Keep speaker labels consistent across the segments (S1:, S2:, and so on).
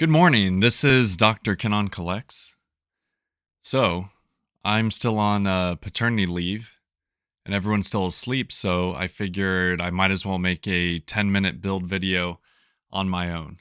S1: Good morning. This is Dr. Kenon Collects. So, I'm still on paternity leave and everyone's still asleep, so I figured I might as well make a 10-minute build video on my own.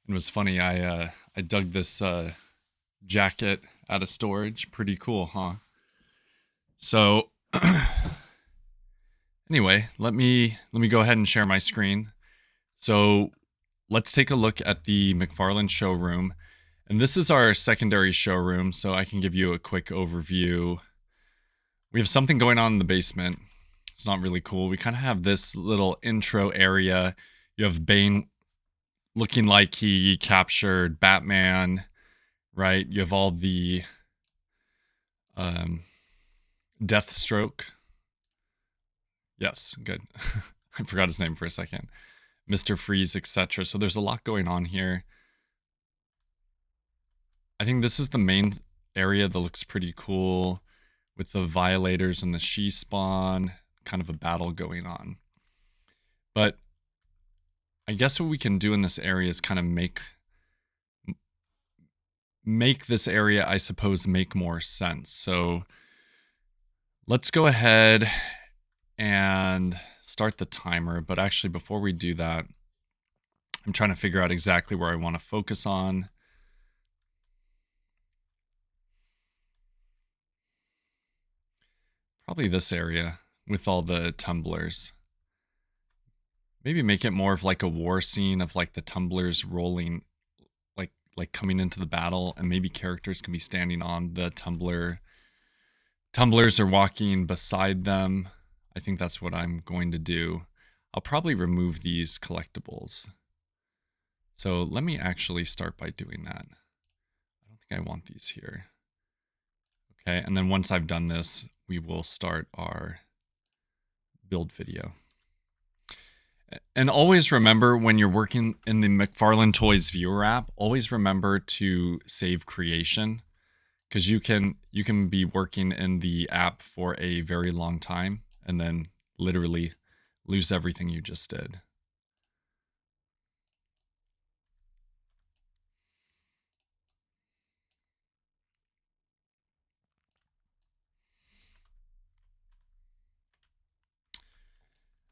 S1: It was funny, I dug this jacket out of storage. Pretty cool, huh? So, anyway, let me go ahead and share my screen. So, let's take a look at the McFarlane showroom. And this is our secondary showroom, so I can give you a quick overview. We have something going on in the basement. It's not really cool. We kind of have this little intro area. You have Bane looking like he captured Batman, right? You have all the um, Deathstroke. Yes, good. I forgot his name for a second. Mr. Freeze, etc. So there's a lot going on here. I think this is the main area that looks pretty cool with the Violators and the She-Spawn, kind of a battle going on. But I guess what we can do in this area is kind of make this area, I suppose, make more sense. So let's go ahead and start the timer. But actually, before we do that, I'm trying to figure out exactly where I want to focus on. Probably this area with all the tumblers. Maybe make it more of like a war scene of like the tumblers rolling, like coming into the battle, and maybe characters can be standing on the tumbler. Tumblers are walking beside them. I think that's what I'm going to do. I'll probably remove these collectibles. So let me actually start by doing that. I don't think I want these here. Okay, and then once I've done this, we will start our build video. And always remember, when you're working in the McFarlane Toys viewer app, always remember to save creation, because you can be working in the app for a very long time and then literally lose everything you just did.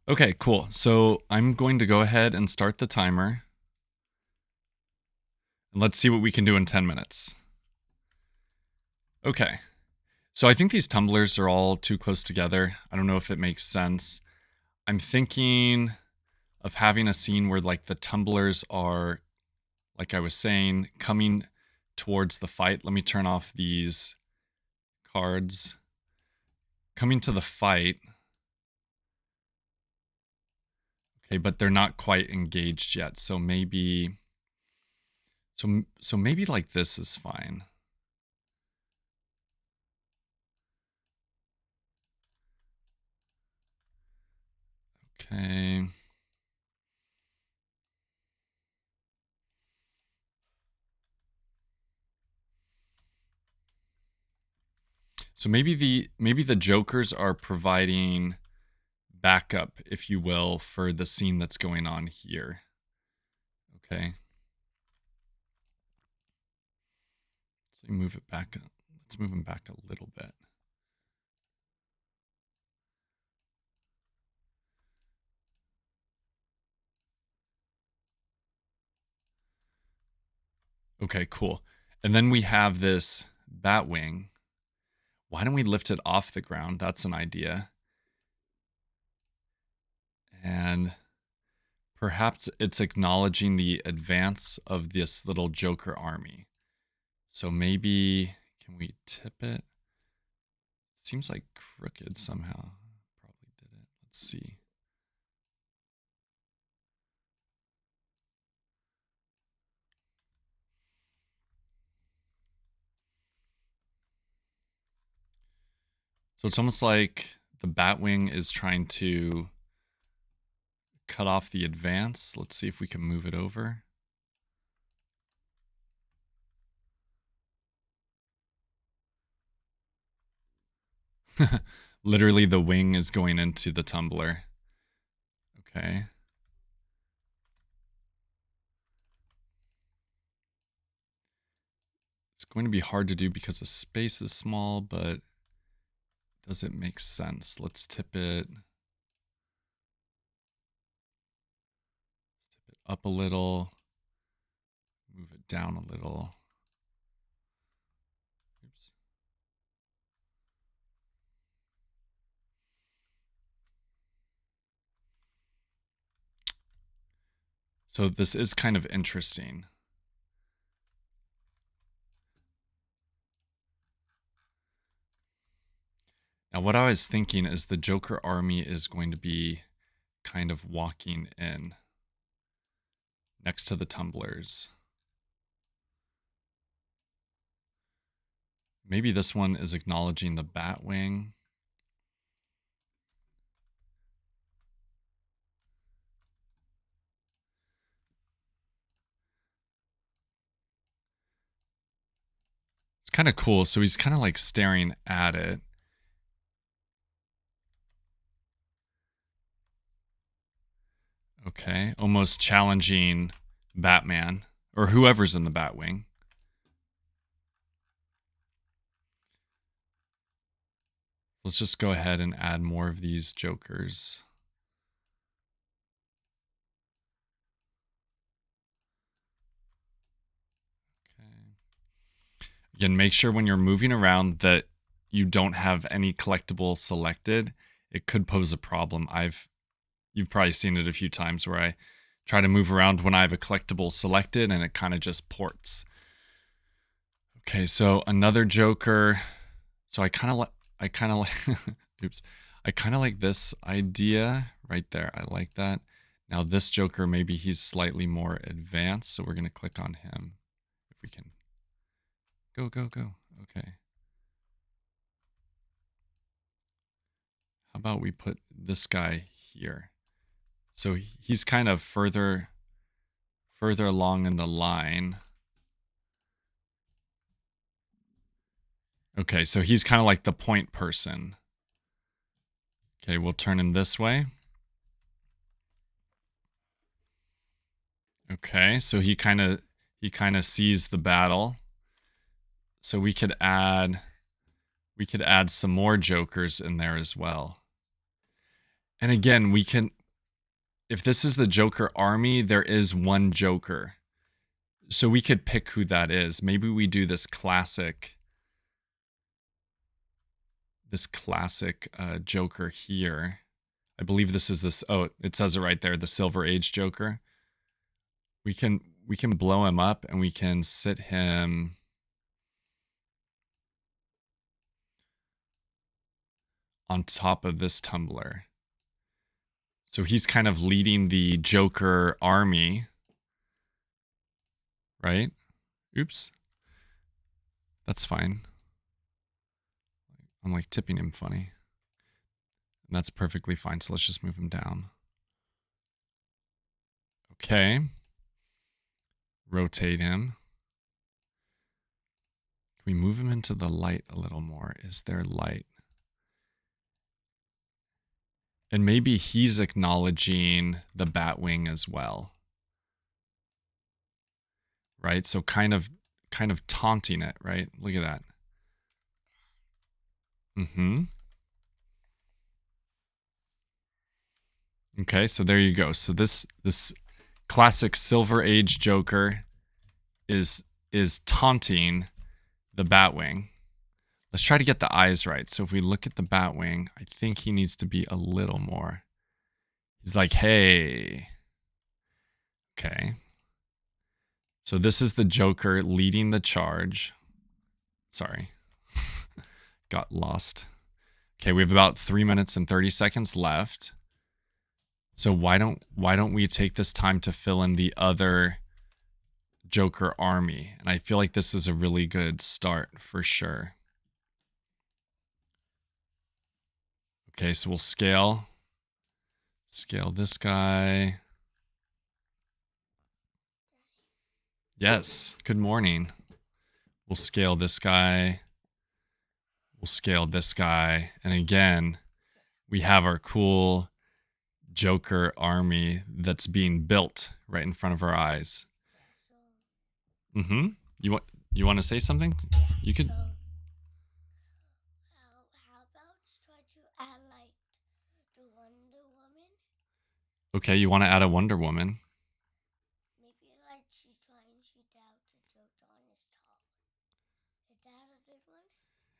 S1: Okay, cool. So I'm going to go ahead and start the timer. And let's see what we can do in 10 minutes. Okay. So I think these tumblers are all too close together. I don't know if it makes sense. I'm thinking of having a scene where like the tumblers are, like I was saying, coming towards the fight. Let me turn off these cards. Coming to the fight. Okay, but they're not quite engaged yet. So maybe maybe like this is fine. Okay. So maybe the Jokers are providing backup, if you will, for the scene that's going on here. Okay. So move it back. Let's move him back a little bit. Okay, cool. And then we have this Batwing. Why don't we lift it off the ground? That's an idea. And perhaps it's acknowledging the advance of this little Joker army. So maybe, can we tip it? Seems like crooked somehow. Probably did it. Let's see. So it's almost like the Batwing is trying to cut off the advance. Let's see if we can move it over. Literally, the wing is going into the tumbler. Okay. It's going to be hard to do because the space is small, but does it make sense? Let's tip it. Let's tip it up a little. Move it down a little. Oops. So this is kind of interesting. Now, what I was thinking is the Joker army is going to be kind of walking in next to the tumblers. Maybe this one is acknowledging the Batwing. It's kind of cool. So he's kind of like staring at it. Okay, almost challenging Batman or whoever's in the Batwing. Let's just go ahead and add more of these Jokers. Okay. Again, make sure when you're moving around that you don't have any collectible selected. It could pose a problem. You've probably seen it a few times where I try to move around when I have a collectible selected and it kind of just ports. Okay, so another Joker. So I kind of like, oops. I kind of like this idea right there. I like that. Now this Joker, maybe he's slightly more advanced. So we're going to click on him if we can. Go, go, go. Okay. How about we put this guy here? So he's kind of further along in the line. Okay, so he's kind of like the point person. Okay, we'll turn him this way. Okay, so he kind of sees the battle. So we could add some more Jokers in there as well. And again, we can, if this is the Joker army, there is one Joker. So we could pick who that is. Maybe we do this classic Joker here. I believe this is this, oh, it says it right there, the Silver Age Joker. We can blow him up and we can sit him on top of this tumbler. So he's kind of leading the Joker army, right? Oops. That's fine. I'm like tipping him funny. And that's perfectly fine. So let's just move him down. Okay. Rotate him. Can we move him into the light a little more? Is there light? And maybe he's acknowledging the Batwing as well. Right? So kind of taunting it, right? Look at that. Mm-hmm. Okay, so there you go. So this classic Silver Age Joker is taunting the Batwing. Let's try to get the eyes right. So if we look at the Batwing, I think he needs to be a little more. He's like, hey. Okay. So this is the Joker leading the charge. Sorry. Got lost. Okay, we have about 3 minutes and 30 seconds left. So why don't we take this time to fill in the other Joker army? And I feel like this is a really good start for sure. Okay, so we'll scale this guy. Yes, good morning. We'll scale this guy. We'll scale this guy. And again, we have our cool Joker army that's being built right in front of our eyes. Mm-hmm. You want to say something? You could.
S2: How about try to add like the Wonder Woman?
S1: Okay, you want to add a Wonder Woman.
S2: Maybe like she's trying to doubt the joke on his top. Is that a good one?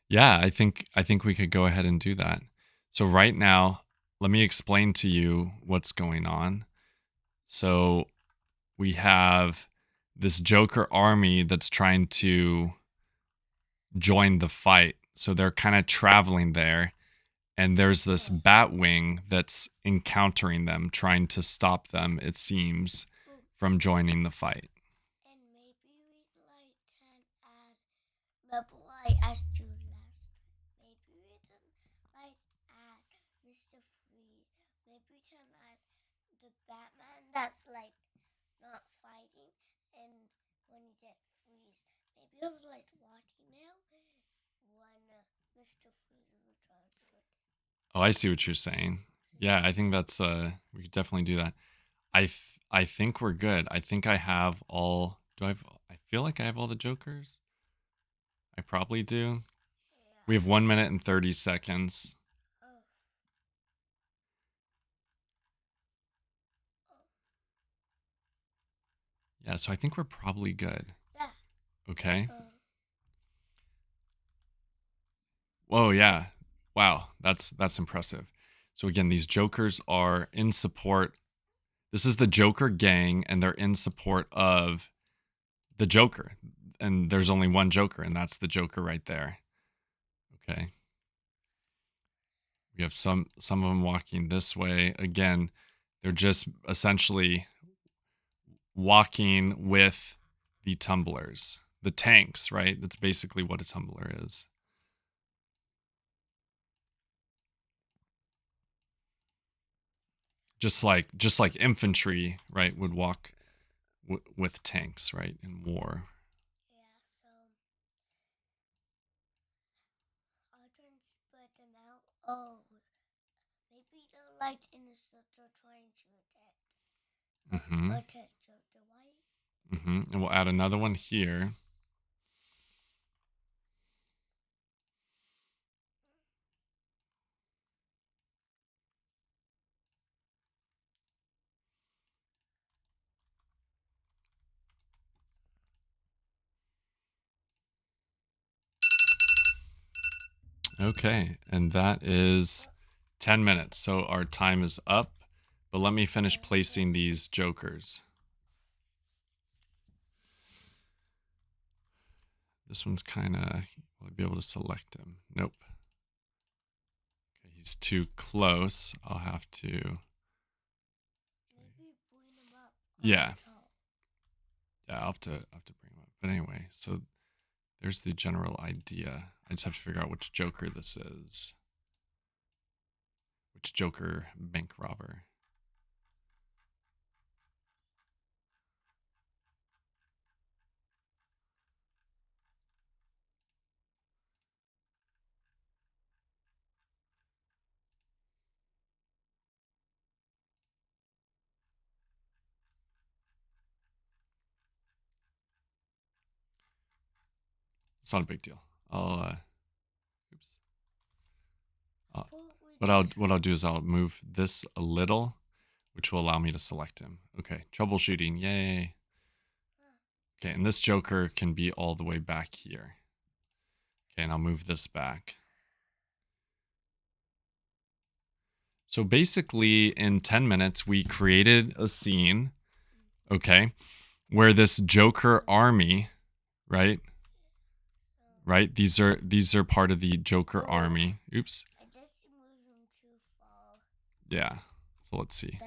S1: Yeah, I think we could go ahead and do that. So right now, let me explain to you what's going on. So we have this Joker army that's trying to join the fight. So they're kind of traveling there, and there's this Batwing that's encountering them, trying to stop them, it seems, from joining the fight.
S2: And maybe we like can add Rebel Eye as to last. Maybe we can like add Mr. Freeze. Maybe we can add the Batman that's like not fighting, and when he gets freeze, maybe it was like watching now when Mr. Freeze returns with it.
S1: Oh, I see what you're saying. Yeah, I think that's we could definitely do that. I think we're good. I think I have all. Do I have? I feel like I have all the Jokers. I probably do. We have 1 minute and 30 seconds. Yeah, so I think we're probably good.
S2: Yeah.
S1: Okay. Whoa, yeah. Wow, that's impressive. So again, these Jokers are in support. This is the Joker gang, and they're in support of the Joker. And there's only one Joker, and that's the Joker right there. Okay. We have some of them walking this way. Again, they're just essentially walking with the tumblers, the tanks, right? That's basically what a tumbler is. Just like infantry, right, would walk with tanks, right, in war.
S2: Yeah, so I'll try and spread them out. Oh, maybe they're like in the center trying to attack the white.
S1: And we'll add another one here. Okay, and that is 10 minutes. So our time is up, but let me finish placing these Jokers. This one's kind of, will I be able to select him? Nope. Okay, he's too close. I'll have to.
S2: Maybe bring him up.
S1: Yeah. Yeah, I'll have to bring him up. But anyway, so there's the general idea. I just have to figure out which Joker this is. Which Joker bank robber. It's not a big deal. Oops. What I'll do is I'll move this a little, which will allow me to select him. Okay, troubleshooting, yay. Okay, and this Joker can be all the way back here. Okay, and I'll move this back. So basically, in 10 minutes, we created a scene, okay, where this Joker army, right? Right? These are part of the Joker army. Oops.
S2: I guess you moved him too far.
S1: Yeah. So let's see.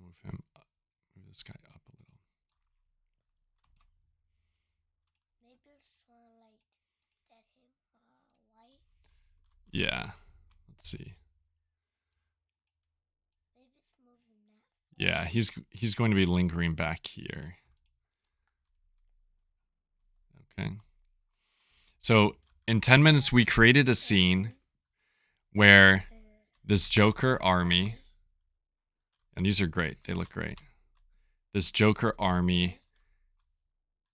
S1: Move him up. Move this guy up a little.
S2: Maybe it's trying to like get him white.
S1: Yeah. Let's see.
S2: Maybe it's moving that.
S1: Yeah, he's going to be lingering back here. Okay. So in 10 minutes, we created a scene where this Joker army, and these are great. They look great. This Joker army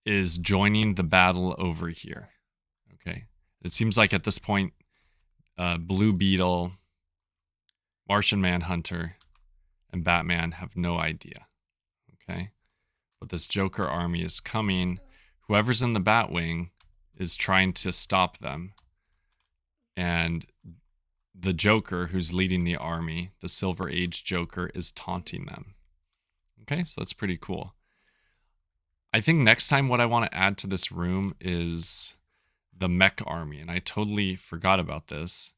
S1: is joining the battle over here. Okay. It seems like at this point, Blue Beetle, Martian Manhunter, and Batman have no idea. Okay. But this Joker army is coming. Whoever's in the Batwing is trying to stop them. And the Joker, who's leading the army, the Silver Age Joker, is taunting them. Okay, so that's pretty cool. I think next time what I want to add to this room is the mech army. And I totally forgot about this,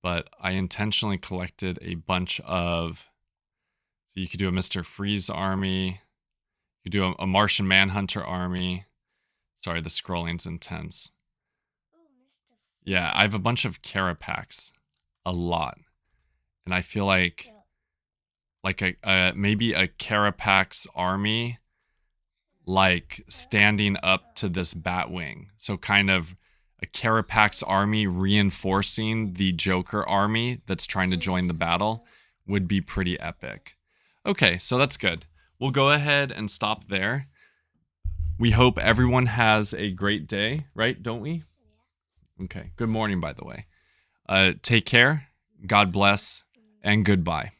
S1: but I intentionally collected a bunch of... So you could do a Mr. Freeze army. You could do a Martian Manhunter army. Sorry, the scrolling's intense. Yeah, I have a bunch of Carapax. A lot. And I feel like maybe a Carapax army like standing up to this Batwing. So kind of a Carapax army reinforcing the Joker army that's trying to join the battle would be pretty epic. Okay, so that's good. We'll go ahead and stop there. We hope everyone has a great day, right? Don't we? Okay. Good morning, by the way. Take care. God bless, and goodbye.